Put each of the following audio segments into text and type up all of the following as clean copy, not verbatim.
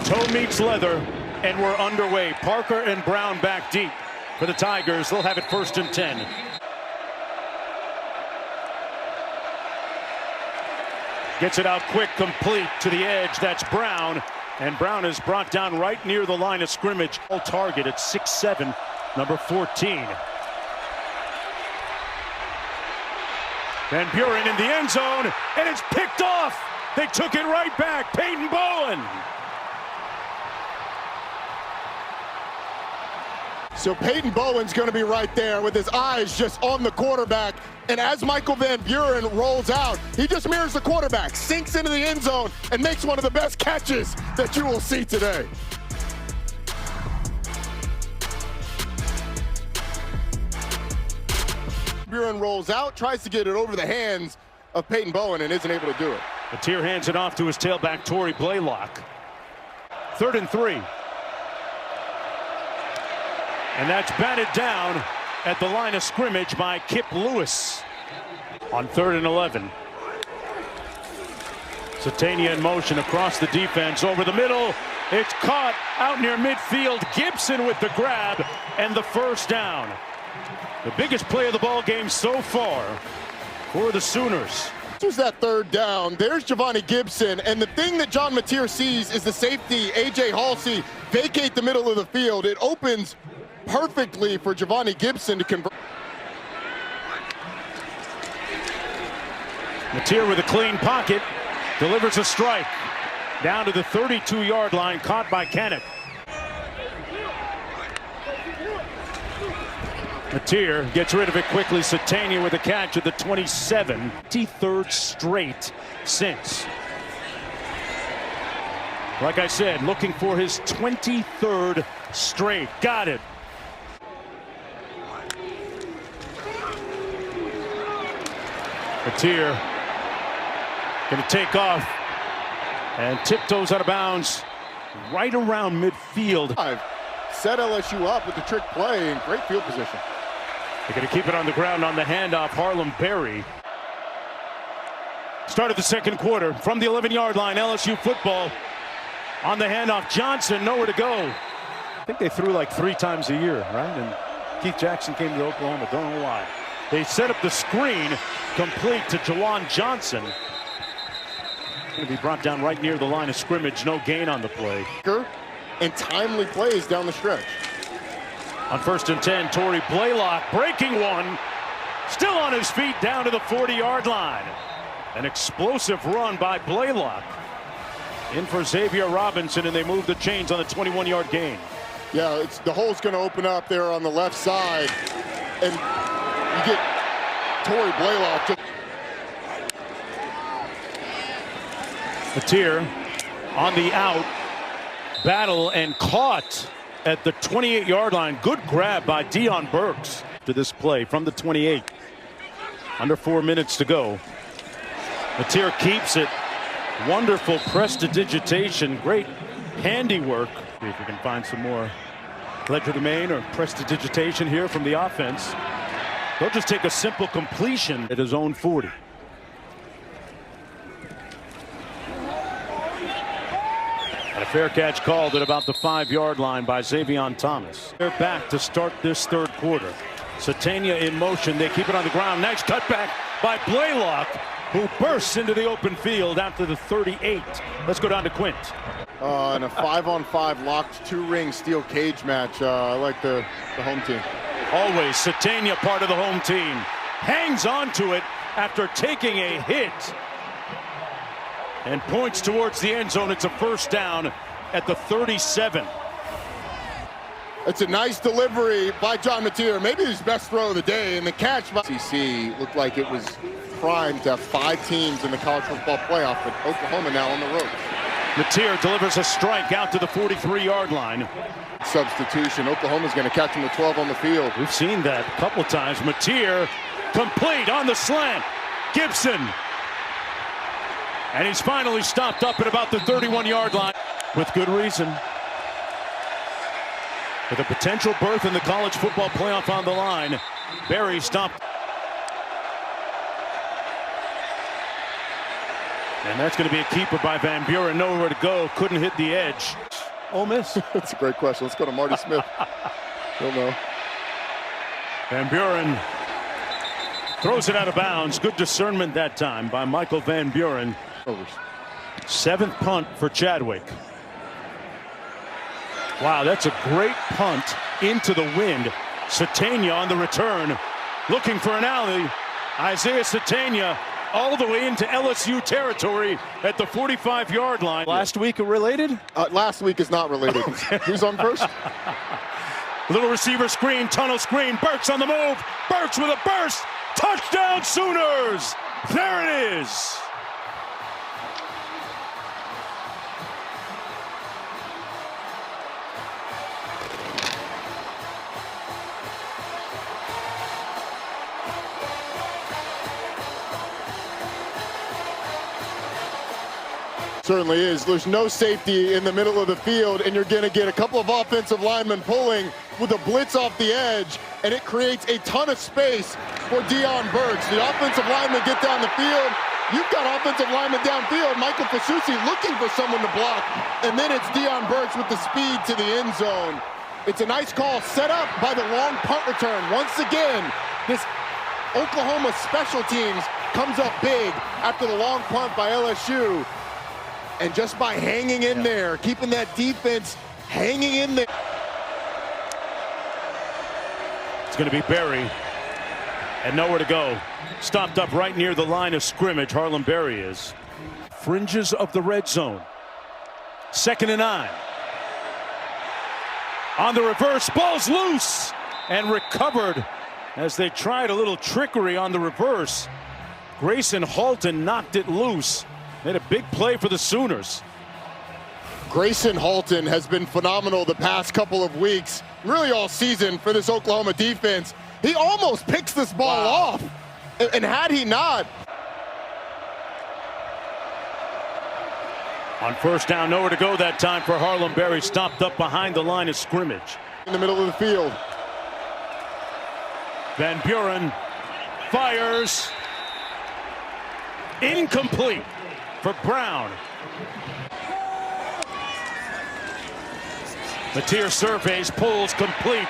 Toe meets leather, and we're underway. Parker and Brown back deep for the Tigers. They'll have it 1st and 10. Gets it out quick, complete to the edge. That's Brown. And Brown is brought down right near the line of scrimmage. All target at 6'7", number 14. Van Buren in the end zone, and it's picked off. They took it right back. Peyton Bowen. So Peyton Bowen's going to be right there with his eyes just on the quarterback. And as Michael Van Buren rolls out, he just mirrors the quarterback, sinks into the end zone, and makes one of the best catches that you will see today. Buren rolls out, tries to get it over the hands of Peyton Bowen, and isn't able to do it. Mateer hands it off to his tailback, Torrey Blaylock. 3rd and 3. And that's batted down at the line of scrimmage by Kip Lewis on 3rd and 11. Sategna in motion across the defense over the middle. It's caught out near midfield. Gibson with the grab and the 1st down. The biggest play of the ball game so far for the Sooners. Here's that 3rd down. There's Giovanni Gibson, and the thing that John Mateer sees is the safety, A.J. Halsey, vacate the middle of the field. It opens perfectly for Giovanni Gibson to convert. Mateer with a clean pocket, delivers a strike down to the 32-yard line, caught by Kennett. Mateer gets rid of it quickly. Sategna with a catch at the 27. 23rd straight since. Like I said, looking for his 23rd straight. Got it. Mateer going to take off and tiptoes out of bounds right around midfield. Set LSU up with the trick play and great field position. They're going to keep it on the ground on the handoff. Harlem Berry. Start of the 2nd quarter from the 11-yard line. LSU football on the handoff. Johnson nowhere to go. I think they threw like 3 times a year, right? And Keith Jackson came to Oklahoma. Don't know why. They set up the screen complete to Jawan Johnson. Going to be brought down right near the line of scrimmage. No gain on the play. And timely plays down the stretch. On 1st and 10, Torrey Blaylock breaking one. Still on his feet down to the 40-yard line. An explosive run by Blaylock. In for Xavier Robinson, and they move the chains on a 21-yard gain. Yeah, the hole's going to open up there on the left side. And you get Torrey Blaylock. Mateer on the out. Battle and caught at the 28-yard line. Good grab by Deion Burks to this play from the 28. Under 4 minutes to go. Mateer keeps it. Wonderful prestidigitation. Great handiwork. See if we can find some more legerdemain or prestidigitation here from the offense. They'll just take a simple completion at his own 40. And a fair catch called at about the 5-yard line by Xavier Thomas. They're back to start this 3rd quarter. Sategna in motion. They keep it on the ground. Nice cutback by Blaylock, who bursts into the open field out to the 38. Let's go down to Quint. In a 5-on-5 locked 2-ring steel cage match. I like the home team. Always Sategna part of the home team. Hangs on to it after taking a hit. And points towards the end zone. It's a 1st down at the 37. It's a nice delivery by John Mateer. Maybe his best throw of the day. And the catch by CC looked like it was primed to have 5 teams in the college football playoff, but Oklahoma now on the road. Mateer delivers a strike out to the 43-yard line. Substitution. Oklahoma's going to catch him with 12 on the field. We've seen that a couple of times. Mateer complete on the slant. Gibson. And he's finally stopped up at about the 31-yard line with good reason. With a potential berth in the college football playoff on the line, Berry stopped. And that's going to be a keeper by Van Buren. Nowhere to go. Couldn't hit the edge. Ole Miss. That's a great question. Let's go to Marty Smith. He'll know. Van Buren throws it out of bounds. Good discernment that time by Michael Van Buren. Overs. 7th punt for Chadwick. Wow, that's a great punt into the wind. Sategna on the return, looking for an alley. Isaiah Sategna all the way into LSU territory at the 45-yard line. Last week related? Last week is not related. Who's on first? Little receiver screen, tunnel screen. Burks on the move. Burks with a burst. Touchdown Sooners. There it is. Certainly is. There's no safety in the middle of the field, and you're going to get a couple of offensive linemen pulling with a blitz off the edge, and it creates a ton of space for Deion Burks. The offensive linemen get down the field. You've got offensive linemen downfield. Michael Fasusi looking for someone to block, and then it's Deion Burks with the speed to the end zone. It's a nice call set up by the long punt return. Once again, this Oklahoma special teams comes up big after the long punt by LSU. And just by hanging in there, keeping that defense hanging in there. It's going to be Berry. And nowhere to go. Stopped up right near the line of scrimmage. Harlem Berry is. Fringes of the red zone. 2nd and 9. On the reverse, ball's loose. And recovered as they tried a little trickery on the reverse. Grayson Halton knocked it loose. Made a big play for the Sooners. Grayson Halton has been phenomenal the past couple of weeks, really all season for this Oklahoma defense. He almost picks this ball off, and had he not. On 1st down, nowhere to go that time for Harlem Berry, stopped up behind the line of scrimmage. In the middle of the field. Van Buren fires. Incomplete for Brown. Mateer surveys, pulls, complete.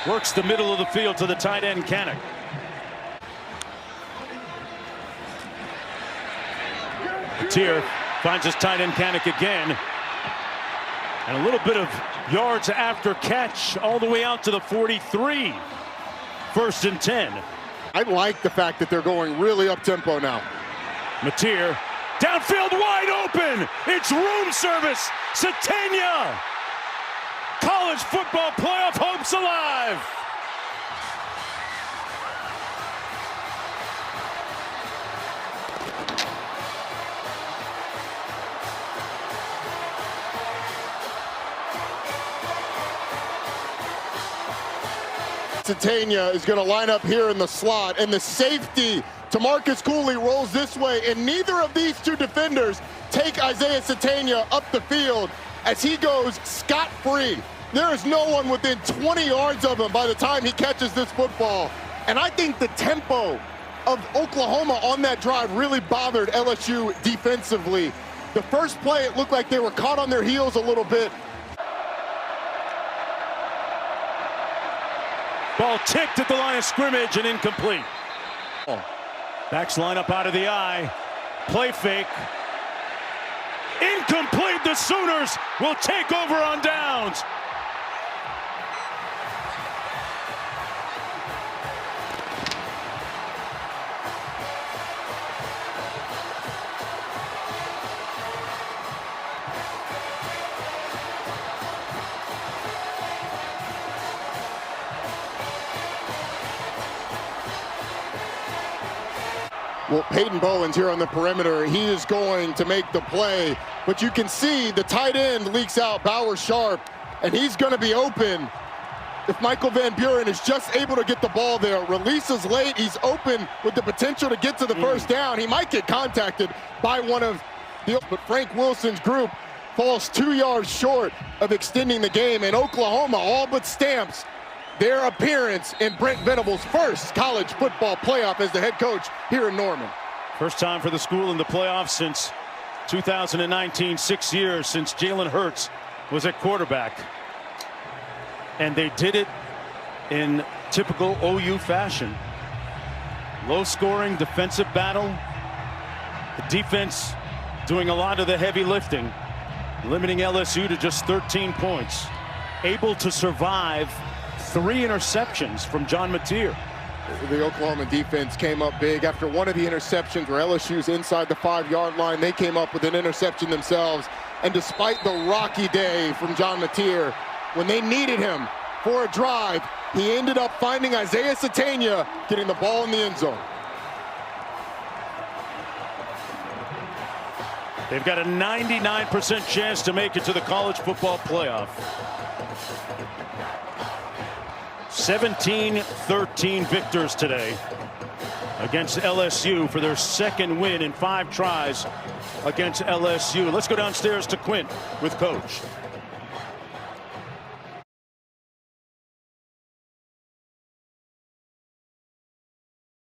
Works the middle of the field to the tight end, Kanak. Mateer finds his tight end, Kanak, again. And a little bit of yards after catch all the way out to the 43. 1st and 10. I like the fact that they're going really up-tempo now. Mateer. Downfield wide open. It's room service. Sategna. College football playoff hopes alive. Sategna is going to line up here in the slot, and the safety Tamarcus Cooley rolls this way, and neither of these two defenders take Isaiah Sategna up the field as he goes scot-free. There is no one within 20 yards of him by the time he catches this football. And I think the tempo of Oklahoma on that drive really bothered LSU defensively. The first play, it looked like they were caught on their heels a little bit. Ball ticked at the line of scrimmage and incomplete. Backs line up out of the eye. Play fake. Incomplete. The Sooners will take over on downs. Well, Peyton Bowen's here on the perimeter. He is going to make the play, but you can see the tight end leaks out, Bauer Sharp, and he's going to be open. If Michael Van Buren is just able to get the ball there, releases late, he's open with the potential to get to the first down. He might get contacted by one of the, but Frank Wilson's group falls 2 yards short of extending the game, and Oklahoma all but stamps their appearance in Brent Venables' first college football playoff as the head coach here in Norman. First time for the school in the playoffs since 2019, 6 years since Jalen Hurts was at quarterback. And they did it in typical OU fashion. Low-scoring defensive battle. The defense doing a lot of the heavy lifting, limiting LSU to just 13 points. Able to survive 3 interceptions from John Mateer. The Oklahoma defense came up big after one of the interceptions where LSU's inside the 5-yard line. They came up with an interception themselves. And despite the rocky day from John Mateer, when they needed him for a drive, he ended up finding Isaiah Sategna getting the ball in the end zone. They've got a 99% chance to make it to the college football playoff. 17-13 victors today against LSU for their second win in 5 tries against LSU. Let's go downstairs to Quint with Coach.